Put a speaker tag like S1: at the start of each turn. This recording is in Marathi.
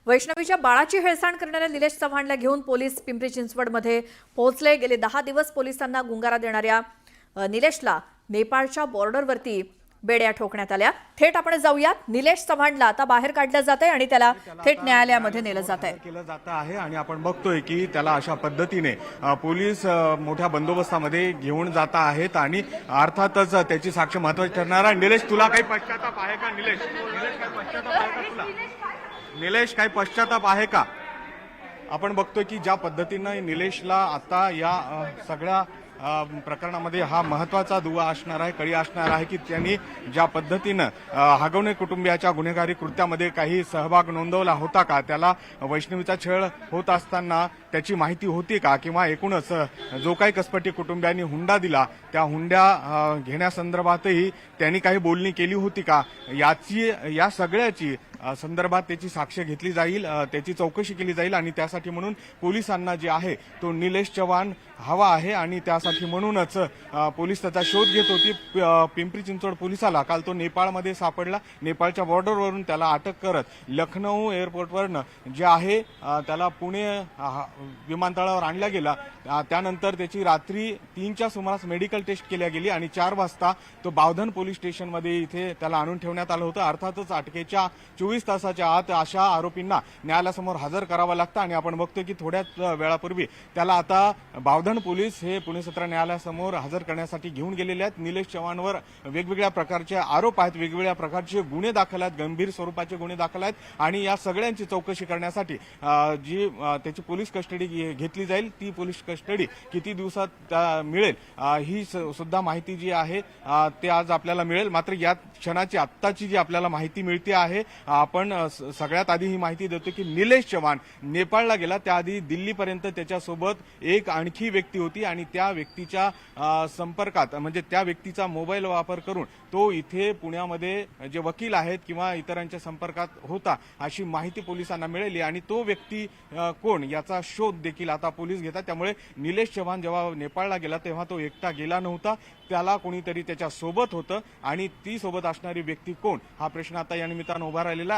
S1: वैष्णवीच्या बाळाची हेळसांड करणाऱ्या निलेश चव्हाणला घेऊन पोलीस पिंपरी चिंचवडमध्ये पोहोचले। गेले 10 दिवस पोलिसांना गुंगारा देणाऱ्या निलेशला नेपाळच्या बॉर्डरवरती बेड्या ठोकण्यात आल्या। थेट आपण जाऊया, निलेश चव्हाणला आता बाहेर काढलं जात आहे आणि त्याला थेट न्यायालयामध्ये नेलं जात आहे।
S2: केलं जात आहे आणि आपण बघतोय की त्याला अशा पद्धतीने पोलीस मोठ्या बंदोबस्तामध्ये घेऊन जात आहेत आणि अर्थातच त्याची साक्ष महत्त्वाची ठरणार आहे। निलेश, तुला काही पश्चाताप आहे का? निलेश काही पश्चाताप आहे का तुला? निलेश, काही पश्चाताप आहे का? आपण बघतोय की ज्या पद्धतीनं निलेशला आता या सगळ्या प्रकरणामध्ये हा महत्त्वाचा दुवा असणार आहे, कडी असणार आहे की त्यांनी ज्या पद्धतीनं हागवणे कुटुंबियाच्या गुन्हेगारी कृत्यामध्ये काही सहभाग नोंदवला होता का, त्याला वैष्णवीचा छळ होत असताना त्याची माहिती होती का, किंवा एकूणच जो काही कसपटी कुटुंबियांनी हुंडा दिला त्या हुंड्या घेण्यासंदर्भातही त्यांनी काही बोलणी केली होती का, या सगळ्याची संदर्भात त्याची साक्ष घेतली जाईल, त्याची चौकशी केली जाईल आणि त्यासाठी म्हणून पोलिसांना जे आहे तो निलेश चव्हाण हवा आहे आणि त्यासाठी म्हणूनच पोलीस त्याचा शोध घेत होती। पिंपरी चिंचवड पोलिसाला काल तो नेपाळमध्ये सापडला। नेपाळच्या बॉर्डरवरून त्याला अटक करत लखनौ एअरपोर्टवरनं जे आहे त्याला पुणे विमानतळावर आणला गेला। त्यानंतर त्याची रात्री 3च्या सुमारास मेडिकल टेस्ट केल्या गेली आणि 4 वाजता तो बावधन पोलीस स्टेशनमध्ये इथे त्याला आणून ठेवण्यात आलं होतं। अर्थातच अटकेच्या 24 तासाच्या आत अशा आरोपींना न्यायालयासमोर हजर करावं लागतं आणि आपण बघतोय की थोड्याच वेळापूर्वी त्याला आता बावधन पोलीस हे पुणे सत्र न्यायालयासमोर हजर करण्यासाठी घेऊन गेलेले आहेत। निलेश चव्हाणवर वेगवेगळ्या प्रकारचे आरोप आहेत, वेगवेगळ्या प्रकारचे गुन्हे दाखल आहेत, गंभीर स्वरूपाचे गुन्हे दाखल आहेत आणि या सगळ्यांची चौकशी करण्यासाठी जी त्याची पोलीस कस्टडी घेतली जाईल, ती पोलीस कस्टडी किती दिवसात मिळेल ही सुद्धा माहिती जी आहे ते आज आपल्याला मिळेल। मात्र या क्षणाची आत्ताची जी आपल्याला माहिती मिळते आहे, आपण सगळ्यात आधी ही माहिती देतो की निलेश चव्हाण नेपाळला गेला त्याआधी दिल्लीपर्यंत त्याच्यासोबत एक आणखी व्यक्ती होती आणि त्या व्यक्तीच्या संपर्कात म्हणजे त्या व्यक्तीचा मोबाईल वापर करून तो इथे पुण्यामध्ये जे वकील आहेत किंवा इतरांच्या संपर्कात होता अशी माहिती पोलिसांना मिळाली आणि तो व्यक्ती कोण याचा शोध देखील आता पोलीस घेतात। त्यामुळे निलेश चव्हाण जेव्हा नेपाळला गेला तेव्हा तो एकटा गेला नव्हता, त्याला कोणीतरी त्याच्या सोबत होतं आणि ती सोबत असणारी व्यक्ती कोण हा प्रश्न आता या निमित्तानं उभा राहिलेला